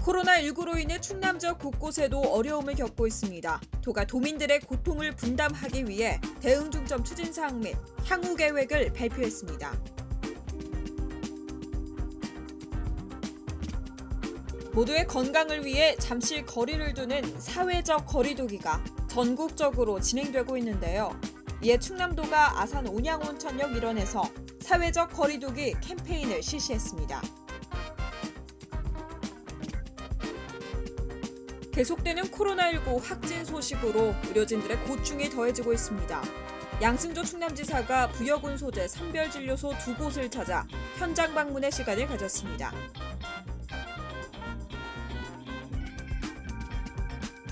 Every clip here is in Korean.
코로나19로 인해 충남 지역 곳곳에도 어려움을 겪고 있습니다. 도가 도민들의 고통을 분담하기 위해 대응 중점 추진 사항 및 향후 계획을 발표했습니다. 모두의 건강을 위해 잠시 거리를 두는 사회적 거리두기가 전국적으로 진행되고 있는데요. 이에 충남도가 아산 온양온천역 일원에서 사회적 거리두기 캠페인을 실시했습니다. 계속되는 코로나19 확진 소식으로 의료진들의 고충이 더해지고 있습니다. 양승조 충남지사가 부여군 소재 선별진료소 2곳을 찾아 현장 방문의 시간을 가졌습니다.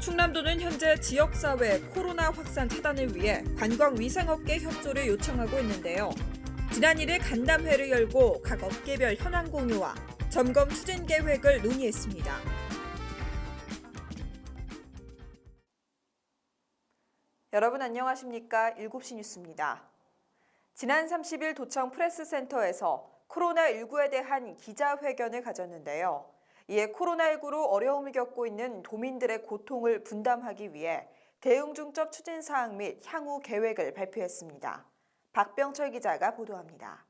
충남도는 현재 지역사회 코로나 확산 차단을 위해 관광위생업계 협조를 요청하고 있는데요. 지난 1일 간담회를 열고 각 업계별 현황 공유와 점검 추진 계획을 논의했습니다. 여러분 안녕하십니까? 7시 뉴스입니다. 지난 30일 도청 프레스센터에서 코로나19에 대한 기자회견을 가졌는데요. 이에 코로나19로 어려움을 겪고 있는 도민들의 고통을 분담하기 위해 대응 중점 추진 사항 및 향후 계획을 발표했습니다. 박병철 기자가 보도합니다.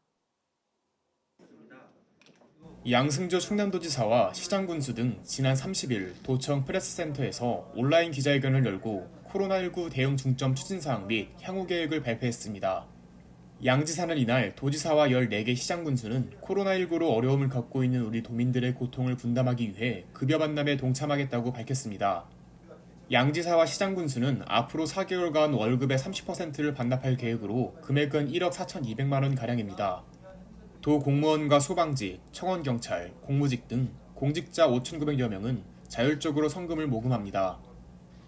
양승조 충남도지사와 시장군수 등 지난 30일 도청 프레스센터에서 온라인 기자회견을 열고 코로나19 대응 중점 추진사항 및 향후 계획을 발표했습니다. 양 지사는 이날 도지사와 14개 시장군수는 코로나19로 어려움을 겪고 있는 우리 도민들의 고통을 분담하기 위해 급여 반납에 동참하겠다고 밝혔습니다. 양 지사와 시장군수는 앞으로 4개월간 월급의 30%를 반납할 계획으로 금액은 1억 4,200만 원가량입니다. 도 공무원과 소방직, 청원경찰, 공무직 등 공직자 5,900여 명은 자율적으로 성금을 모금합니다.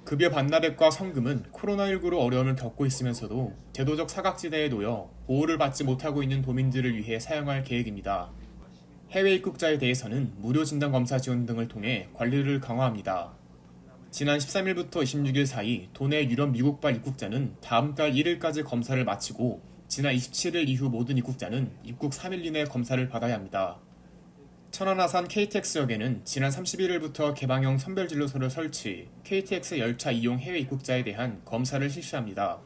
급여 반납액과 성금은 코로나19로 어려움을 겪고 있으면서도 제도적 사각지대에 놓여 보호를 받지 못하고 있는 도민들을 위해 사용할 계획입니다. 해외 입국자에 대해서는 무료 진단검사 지원 등을 통해 관리를 강화합니다. 지난 13일부터 26일 사이 도내 유럽 미국발 입국자는 다음 달 1일까지 검사를 마치고 지난 27일 이후 모든 입국자는 입국 3일 이내 검사를 받아야 합니다. 천안아산 KTX역에는 지난 31일부터 개방형 선별진료소를 설치, KTX 열차 이용 해외 입국자에 대한 검사를 실시합니다.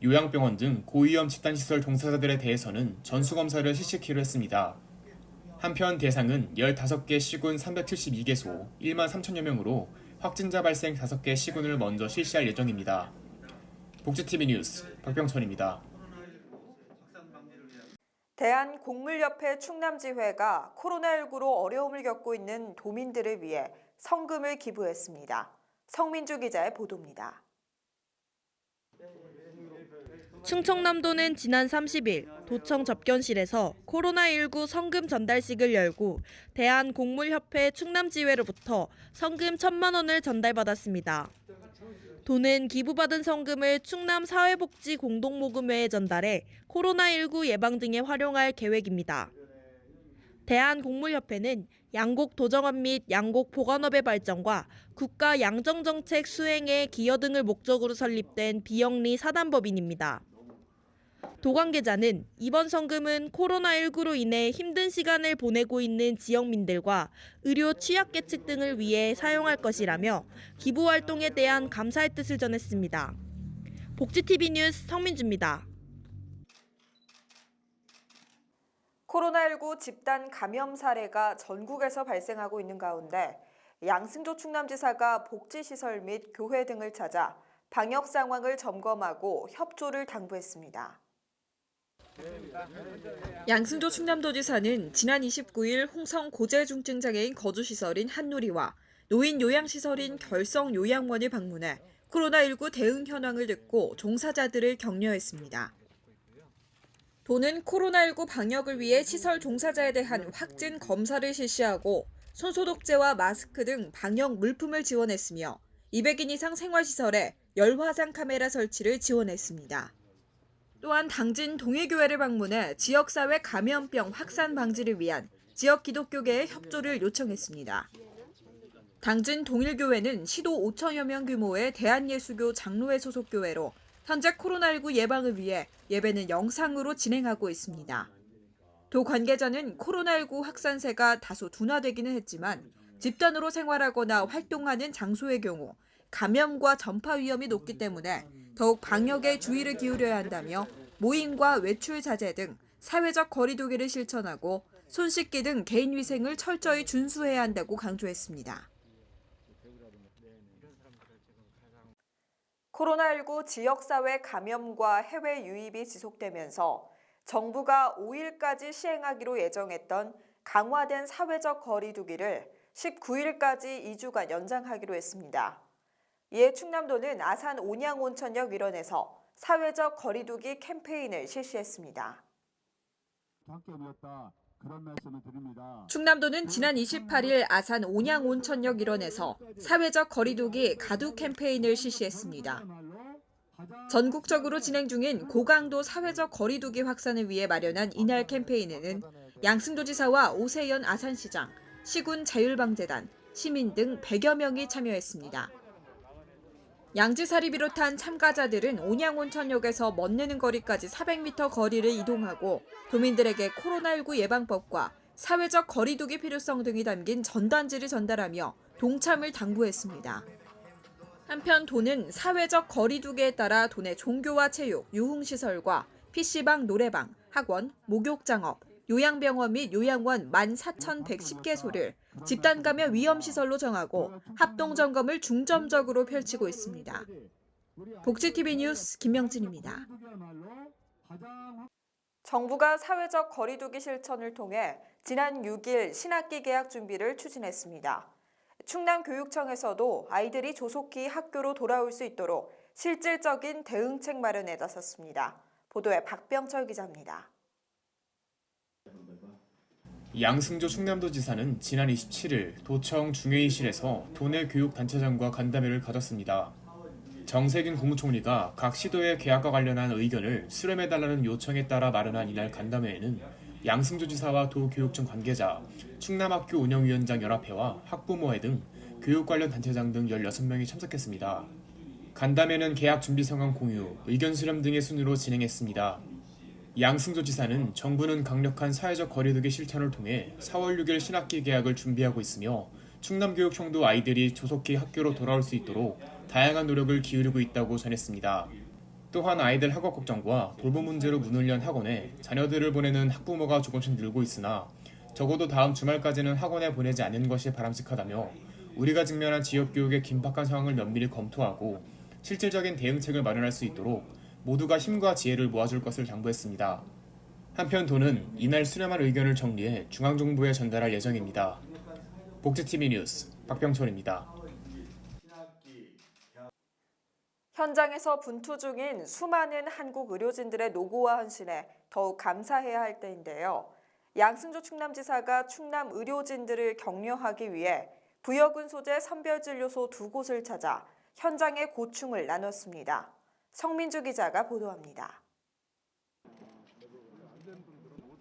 요양병원 등 고위험 집단시설 종사자들에 대해서는 전수검사를 실시키로 했습니다. 한편 대상은 15개 시군 372개소 1만 3천여 명으로 확진자 발생 5개 시군을 먼저 실시할 예정입니다. 복지TV 뉴스 박병철입니다. 대한곡물협회 충남지회가 코로나19로 어려움을 겪고 있는 도민들을 위해 성금을 기부했습니다. 성민주 기자의 보도입니다. 충청남도는 지난 30일 도청 접견실에서 코로나19 성금 전달식을 열고 대한곡물협회 충남지회로부터 성금 1,000만 원을 전달받았습니다. 도는 기부받은 성금을 충남사회복지공동모금회에 전달해 코로나19 예방 등에 활용할 계획입니다. 대한곡물협회는 양곡 도정업 및 양곡 보관업의 발전과 국가 양정정책 수행에 기여 등을 목적으로 설립된 비영리 사단법인입니다. 도 관계자는 이번 성금은 코로나19로 인해 힘든 시간을 보내고 있는 지역민들과 의료 취약계층 등을 위해 사용할 것이라며 기부 활동에 대한 감사의 뜻을 전했습니다. 복지TV 뉴스 성민주입니다. 코로나19 집단 감염 사례가 전국에서 발생하고 있는 가운데 양승조 충남지사가 복지시설 및 교회 등을 찾아 방역 상황을 점검하고 협조를 당부했습니다. 양승조 충남도지사는 지난 29일 홍성 고재중증장애인 거주시설인 한누리와 노인 요양시설인 결성요양원을 방문해 코로나19 대응 현황을 듣고 종사자들을 격려했습니다. 도는 코로나19 방역을 위해 시설 종사자에 대한 확진 검사를 실시하고 손소독제와 마스크 등 방역 물품을 지원했으며 200인 이상 생활시설에 열화상 카메라 설치를 지원했습니다. 또한 당진 동일교회를 방문해 지역사회 감염병 확산 방지를 위한 지역 기독교계의 협조를 요청했습니다. 당진 동일교회는 시도 5천여 명 규모의 대한예수교 장로회 소속 교회로 현재 코로나19 예방을 위해 예배는 영상으로 진행하고 있습니다. 도 관계자는 코로나19 확산세가 다소 둔화되기는 했지만 집단으로 생활하거나 활동하는 장소의 경우 감염과 전파 위험이 높기 때문에 더욱 방역에 주의를 기울여야 한다며 모임과 외출 자제 등 사회적 거리 두기를 실천하고 손 씻기 등 개인 위생을 철저히 준수해야 한다고 강조했습니다. 코로나19 지역사회 감염과 해외 유입이 지속되면서 정부가 5일까지 시행하기로 예정했던 강화된 사회적 거리 두기를 19일까지 2주간 연장하기로 했습니다. 이에 충남도는 아산 온양온천역 일원에서 사회적 거리 두기 캠페인을 실시했습니다. 충남도는 지난 28일 아산 온양온천역 일원에서 사회적 거리 두기 가두 캠페인을 실시했습니다. 전국적으로 진행 중인 고강도 사회적 거리 두기 확산을 위해 마련한 이날 캠페인에는 양승도지사와 오세연 아산시장, 시군 자율방재단, 시민 등 100여 명이 참여했습니다. 양지사를 비롯한 참가자들은 온양온천역에서 멋내는 거리까지 400m 거리를 이동하고 도민들에게 코로나19 예방법과 사회적 거리 두기 필요성 등이 담긴 전단지를 전달하며 동참을 당부했습니다. 한편 도는 사회적 거리 두기에 따라 도내 종교와 체육, 유흥시설과 PC방, 노래방, 학원, 목욕장업, 요양병원 및 요양원 14,110개소를 집단 감염 위험시설로 정하고 합동점검을 중점적으로 펼치고 있습니다. 복지TV 뉴스 김명진입니다. 정부가 사회적 거리 두기 실천을 통해 지난 6일 신학기 개학 준비를 추진했습니다. 충남교육청에서도 아이들이 조속히 학교로 돌아올 수 있도록 실질적인 대응책 마련에 나섰습니다. 보도에 박병철 기자입니다. 양승조 충남도지사는 지난 27일 도청 중회의실에서 도내 교육단체장과 간담회를 가졌습니다. 정세균 국무총리가 각 시도의 개학과 관련한 의견을 수렴해달라는 요청에 따라 마련한 이날 간담회에는 양승조 지사와 도교육청 관계자, 충남학교 운영위원장 연합회와 학부모회 등 교육 관련 단체장 등 16명이 참석했습니다. 간담회는 개학 준비 상황 공유, 의견 수렴 등의 순으로 진행했습니다. 양승조 지사는 정부는 강력한 사회적 거리두기 실천을 통해 4월 6일 신학기 개학을 준비하고 있으며 충남교육청도 아이들이 조속히 학교로 돌아올 수 있도록 다양한 노력을 기울이고 있다고 전했습니다. 또한 아이들 학업 걱정과 돌봄 문제로 문을 연 학원에 자녀들을 보내는 학부모가 조금씩 늘고 있으나 적어도 다음 주말까지는 학원에 보내지 않는 것이 바람직하다며 우리가 직면한 지역교육의 긴박한 상황을 면밀히 검토하고 실질적인 대응책을 마련할 수 있도록 모두가 힘과 지혜를 모아줄 것을 당부했습니다. 한편 도는 이날 수렴한 의견을 정리해 중앙정부에 전달할 예정입니다. 복지TV 뉴스 박병철입니다. 현장에서 분투 중인 수많은 한국 의료진들의 노고와 헌신에 더욱 감사해야 할 때인데요. 양승조 충남지사가 충남 의료진들을 격려하기 위해 부여군 소재 선별진료소 2곳을 찾아 현장의 고충을 나눴습니다. 성민주 기자가 보도합니다.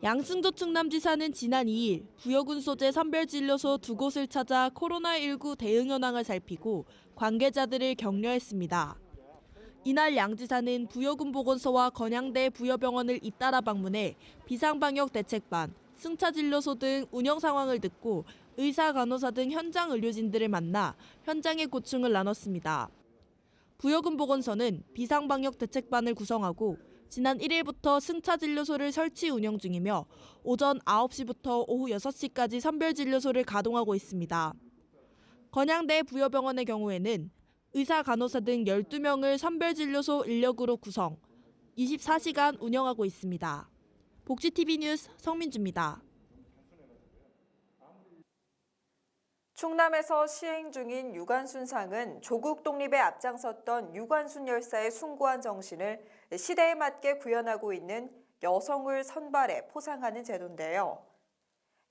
양승조 충남지사는 지난 2일 부여군 소재 선별진료소 2곳을 찾아 코로나19 대응 현황을 살피고 관계자들을 격려했습니다. 이날 양 지사는 부여군 보건소와 건양대 부여병원을 잇따라 방문해 비상방역 대책반, 승차진료소 등 운영 상황을 듣고 의사, 간호사 등 현장 의료진들을 만나 현장의 고충을 나눴습니다. 부여군 보건소는 비상방역 대책반을 구성하고 지난 1일부터 승차진료소를 설치 운영 중이며 오전 9시부터 오후 6시까지 선별진료소를 가동하고 있습니다. 건양대 부여병원의 경우에는 의사, 간호사 등 12명을 선별진료소 인력으로 구성, 24시간 운영하고 있습니다. 복지TV 뉴스 성민주입니다. 충남에서 시행 중인 유관순상은 조국 독립에 앞장섰던 유관순 열사의 숭고한 정신을 시대에 맞게 구현하고 있는 여성을 선발해 포상하는 제도인데요.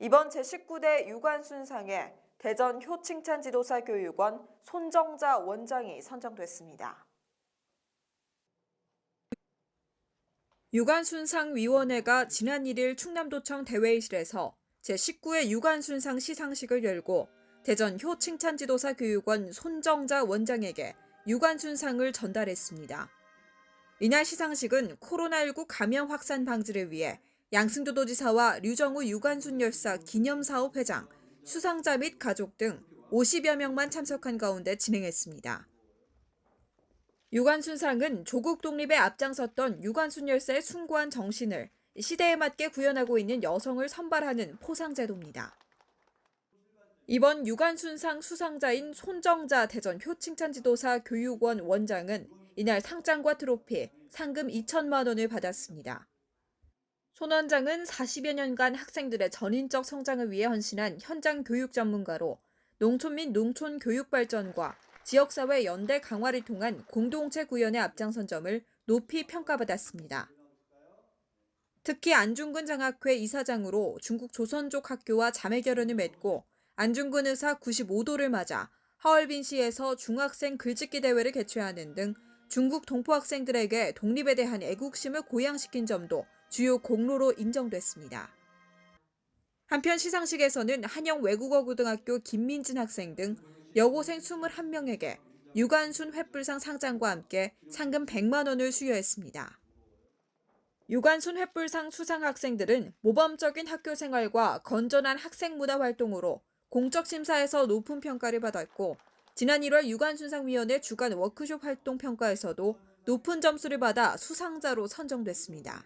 이번 제19대 유관순상에 대전 효칭찬지도사교육원 손정자 원장이 선정됐습니다. 유관순상위원회가 지난 1일 충남도청 대회의실에서 제19회 유관순상 시상식을 열고 대전 효칭찬지도사교육원 손정자 원장에게 유관순상을 전달했습니다. 이날 시상식은 코로나19 감염 확산 방지를 위해 양승도도지사와 류정우 유관순 열사 기념사업 회장, 수상자 및 가족 등 50여 명만 참석한 가운데 진행했습니다. 유관순상은 조국 독립에 앞장섰던 유관순 열사의 숭고한 정신을 시대에 맞게 구현하고 있는 여성을 선발하는 포상제도입니다. 이번 유관순상 수상자인 손정자 대전 효칭찬지도사 교육원 원장은 이날 상장과 트로피, 상금 2천만 원을 받았습니다. 손 원장은 40여 년간 학생들의 전인적 성장을 위해 헌신한 현장 교육 전문가로 농촌 및 농촌 교육 발전과 지역사회 연대 강화를 통한 공동체 구현에 앞장선 점을 높이 평가받았습니다. 특히 안중근 장학회 이사장으로 중국 조선족 학교와 자매결연을 맺고 안중근 의사 95도를 맞아 하얼빈시에서 중학생 글짓기 대회를 개최하는 등 중국 동포 학생들에게 독립에 대한 애국심을 고양시킨 점도 주요 공로로 인정됐습니다. 한편 시상식에서는 한영 외국어고등학교 김민진 학생 등 여고생 21명에게 유관순 횃불상 상장과 함께 상금 100만 원을 수여했습니다. 유관순 횃불상 수상 학생들은 모범적인 학교 생활과 건전한 학생 문화 활동으로 공적 심사에서 높은 평가를 받았고 지난 1월 유관순상위원회 주간 워크숍 활동 평가에서도 높은 점수를 받아 수상자로 선정됐습니다.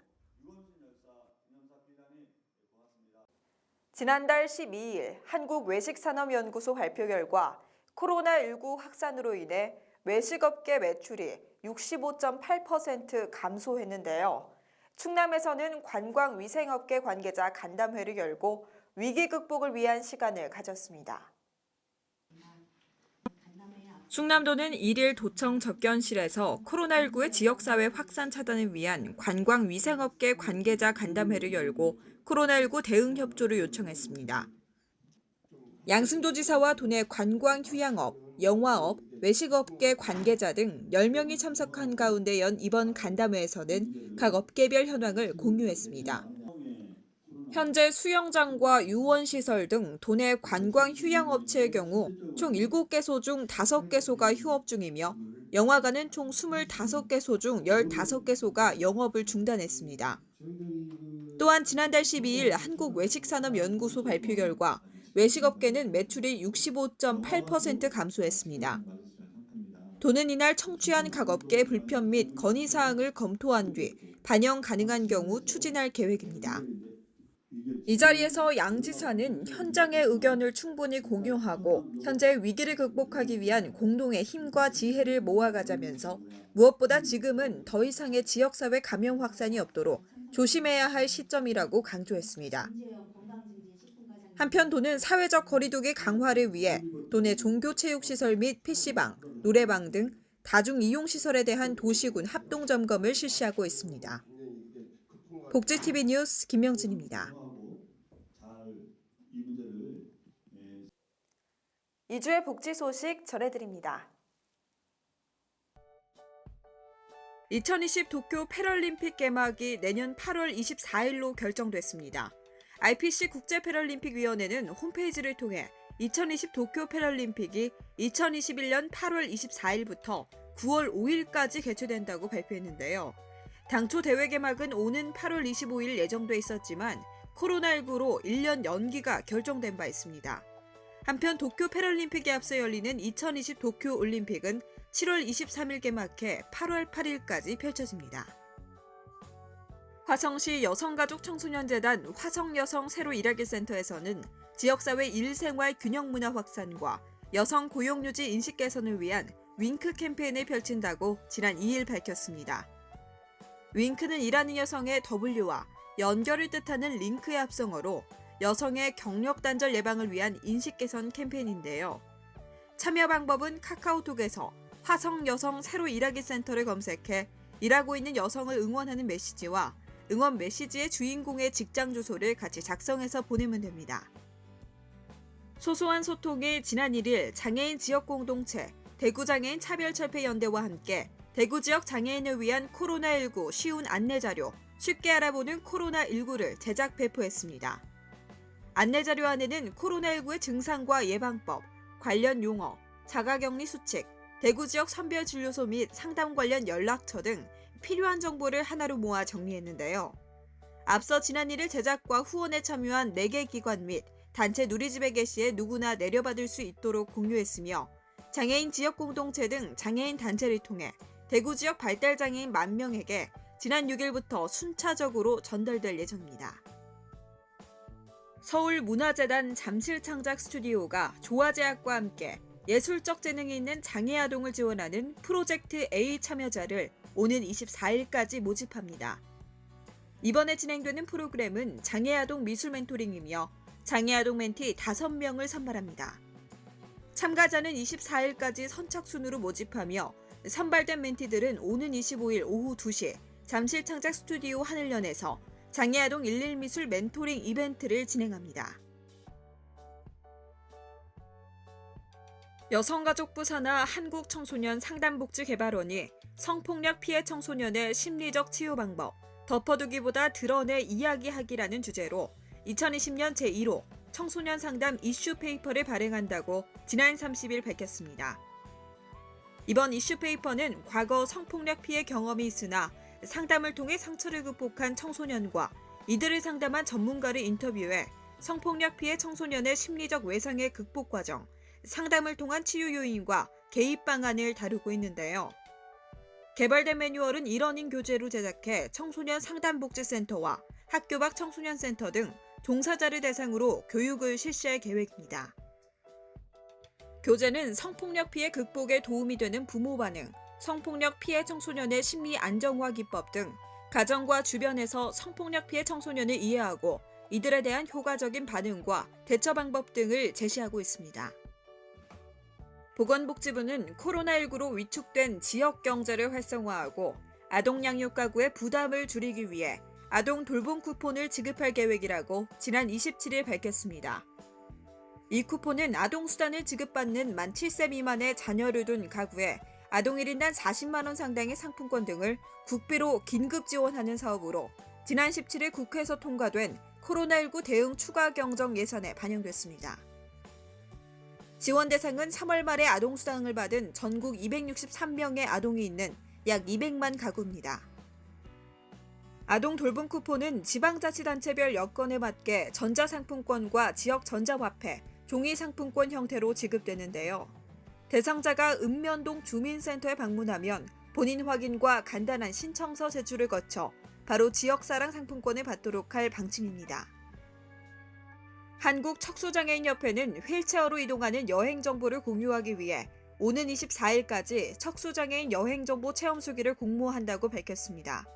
지난달 12일 한국외식산업연구소 발표 결과 코로나19 확산으로 인해 외식업계 매출이 65.8% 감소했는데요. 충남에서는 관광위생업계 관계자 간담회를 열고 위기 극복을 위한 시간을 가졌습니다. 충남도는 1일 도청 접견실에서 코로나19의 지역사회 확산 차단을 위한 관광위생업계 관계자 간담회를 열고 코로나19 대응 협조를 요청했습니다. 양승도지사와 도내 관광휴양업, 영화업, 외식업계 관계자 등 10명이 참석한 가운데 연 이번 간담회에서는 각 업계별 현황을 공유했습니다. 현재 수영장과 유원시설 등 도내 관광휴양업체의 경우 총 7개소 중 5개소가 휴업 중이며 영화관은 총 25개소 중 15개소가 영업을 중단했습니다. 또한 지난달 12일 한국외식산업연구소 발표 결과 외식업계는 매출이 65.8% 감소했습니다. 도는 이날 청취한 각 업계의 불편 및 건의사항을 검토한 뒤 반영 가능한 경우 추진할 계획입니다. 이 자리에서 양 지사는 현장의 의견을 충분히 공유하고 현재 위기를 극복하기 위한 공동의 힘과 지혜를 모아가자면서 무엇보다 지금은 더 이상의 지역사회 감염 확산이 없도록 조심해야 할 시점이라고 강조했습니다. 한편 도는 사회적 거리두기 강화를 위해 도내 종교체육시설 및 PC방, 노래방 등 다중이용시설에 대한 도시군 합동점검을 실시하고 있습니다. 복지TV 뉴스 김명진입니다. 2주의 복지 소식 전해드립니다. 2020 도쿄 패럴림픽 개막이 내년 8월 24일로 결정됐습니다. IPC 국제패럴림픽위원회는 홈페이지를 통해 2020 도쿄 패럴림픽이 2021년 8월 24일부터 9월 5일까지 개최된다고 발표했는데요. 당초 대회 개막은 오는 8월 25일 예정돼 있었지만 코로나19로 1년 연기가 결정된 바 있습니다. 한편 도쿄 패럴림픽에 앞서 열리는 2020 도쿄 올림픽은 7월 23일 개막해 8월 8일까지 펼쳐집니다. 화성시 여성가족청소년재단 화성여성 새로 일하기 센터에서는 지역사회 일생활 균형 문화 확산과 여성 고용유지 인식 개선을 위한 윙크 캠페인을 펼친다고 지난 2일 밝혔습니다. 윙크는 일하는 여성의 W와 연결을 뜻하는 링크의 합성어로 여성의 경력 단절 예방을 위한 인식 개선 캠페인인데요. 참여 방법은 카카오톡에서 화성여성 새로 일하기 센터를 검색해 일하고 있는 여성을 응원하는 메시지와 응원 메시지의 주인공의 직장 주소를 같이 작성해서 보내면 됩니다. 소소한 소통이 지난 1일 장애인 지역 공동체 대구장애인 차별철폐연대와 함께 대구 지역 장애인을 위한 코로나19 쉬운 안내자료 쉽게 알아보는 코로나19를 제작 배포했습니다. 안내자료 안에는 코로나19의 증상과 예방법, 관련 용어, 자가격리 수칙, 대구 지역 선별진료소 및 상담 관련 연락처 등 필요한 정보를 하나로 모아 정리했는데요. 앞서 지난 1일 제작과 후원에 참여한 4개 기관 및 단체 누리집에 게시해 누구나 내려받을 수 있도록 공유했으며 장애인 지역 공동체 등 장애인 단체를 통해 대구 지역 발달장애인 10,000명에게 지난 6일부터 순차적으로 전달될 예정입니다. 서울문화재단 잠실창작 스튜디오가 조화제약과 함께 예술적 재능이 있는 장애아동을 지원하는 프로젝트 A 참여자를 오는 24일까지 모집합니다. 이번에 진행되는 프로그램은 장애아동 미술 멘토링이며 장애아동 멘티 5명을 선발합니다. 참가자는 24일까지 선착순으로 모집하며 선발된 멘티들은 오는 25일 오후 2시 잠실창작 스튜디오 하늘연에서 장애아동 11미술 멘토링 이벤트를 진행합니다. 여성가족부 산하 한국청소년상담복지개발원이 성폭력 피해 청소년의 심리적 치유 방법, 덮어두기보다 드러내 이야기하기라는 주제로 2020년 제1호 청소년 상담 이슈 페이퍼를 발행한다고 지난 30일 밝혔습니다. 이번 이슈 페이퍼는 과거 성폭력 피해 경험이 있으나 상담을 통해 상처를 극복한 청소년과 이들을 상담한 전문가를 인터뷰해 성폭력 피해 청소년의 심리적 외상의 극복 과정, 상담을 통한 치유 요인과 개입 방안을 다루고 있는데요. 개발된 매뉴얼은 일원인 교재로 제작해 청소년 상담복지센터와 학교 밖 청소년센터 등 종사자를 대상으로 교육을 실시할 계획입니다. 교재는 성폭력 피해 극복에 도움이 되는 부모 반응, 성폭력 피해 청소년의 심리 안정화 기법 등 가정과 주변에서 성폭력 피해 청소년을 이해하고 이들에 대한 효과적인 반응과 대처 방법 등을 제시하고 있습니다. 보건복지부는 코로나19로 위축된 지역 경제를 활성화하고 아동 양육 가구의 부담을 줄이기 위해 아동 돌봄 쿠폰을 지급할 계획이라고 지난 27일 밝혔습니다. 이 쿠폰은 아동 수단을 지급받는 만 7세 미만의 자녀를 둔 가구에 아동 1인당 40만 원 상당의 상품권 등을 국비로 긴급 지원하는 사업으로 지난 17일 국회에서 통과된 코로나19 대응 추가 경정 예산에 반영됐습니다. 지원 대상은 3월 말에 아동수당을 받은 전국 263명의 아동이 있는 약 200만 가구입니다. 아동 돌봄 쿠폰은 지방자치단체별 여건에 맞게 전자상품권과 지역 전자화폐, 종이상품권 형태로 지급되는데요. 대상자가 읍면동 주민센터에 방문하면 본인 확인과 간단한 신청서 제출을 거쳐 바로 지역사랑 상품권을 받도록 할 방침입니다. 한국척수장애인협회는 휠체어로 이동하는 여행 정보를 공유하기 위해 오는 24일까지 척수장애인 여행정보 체험수기를 공모한다고 밝혔습니다.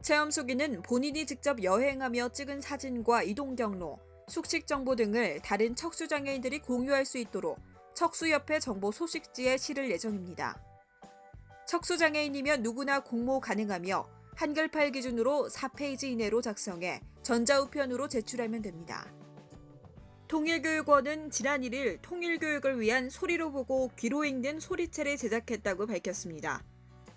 체험수기는 본인이 직접 여행하며 찍은 사진과 이동 경로, 숙식 정보 등을 다른 척수장애인들이 공유할 수 있도록 척수협회 정보 소식지에 실을 예정입니다. 척수장애인이면 누구나 공모 가능하며 한글파일 기준으로 4페이지 이내로 작성해 전자우편으로 제출하면 됩니다. 통일교육원은 지난 1일 통일교육을 위한 소리로 보고 귀로 읽는 소리책을 제작했다고 밝혔습니다.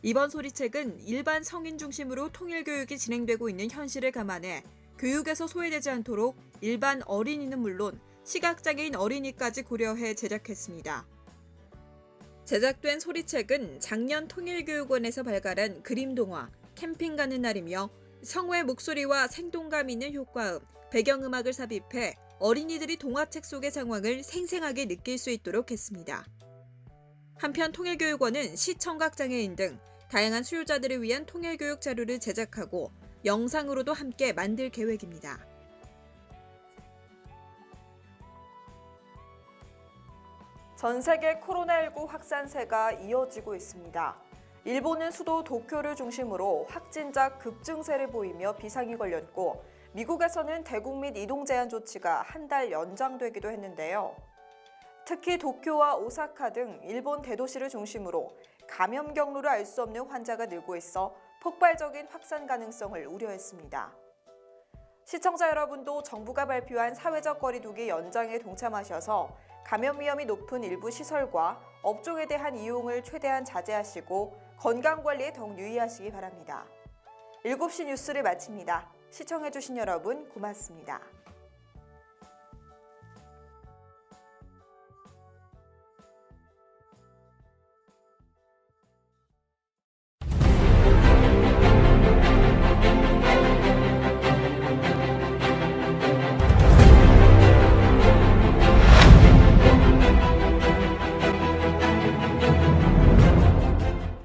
이번 소리책은 일반 성인 중심으로 통일교육이 진행되고 있는 현실을 감안해 교육에서 소외되지 않도록 일반 어린이는 물론 시각장애인 어린이까지 고려해 제작했습니다. 제작된 소리책은 작년 통일교육원에서 발간한 그림동화, 캠핑 가는 날이며 성우의 목소리와 생동감 있는 효과음, 배경음악을 삽입해 어린이들이 동화책 속의 상황을 생생하게 느낄 수 있도록 했습니다. 한편 통일교육원은 시청각장애인 등 다양한 수요자들을 위한 통일교육 자료를 제작하고 영상으로도 함께 만들 계획입니다. 전 세계 코로나19 확산세가 이어지고 있습니다. 일본은 수도 도쿄를 중심으로 확진자 급증세를 보이며 비상이 걸렸고 미국에서는 대국 및 이동 제한 조치가 한 달 연장되기도 했는데요. 특히 도쿄와 오사카 등 일본 대도시를 중심으로 감염 경로를 알 수 없는 환자가 늘고 있어 폭발적인 확산 가능성을 우려했습니다. 시청자 여러분도 정부가 발표한 사회적 거리두기 연장에 동참하셔서 감염 위험이 높은 일부 시설과 업종에 대한 이용을 최대한 자제하시고 건강관리에 더욱 유의하시기 바랍니다. 7시 뉴스를 마칩니다. 시청해주신 여러분 고맙습니다.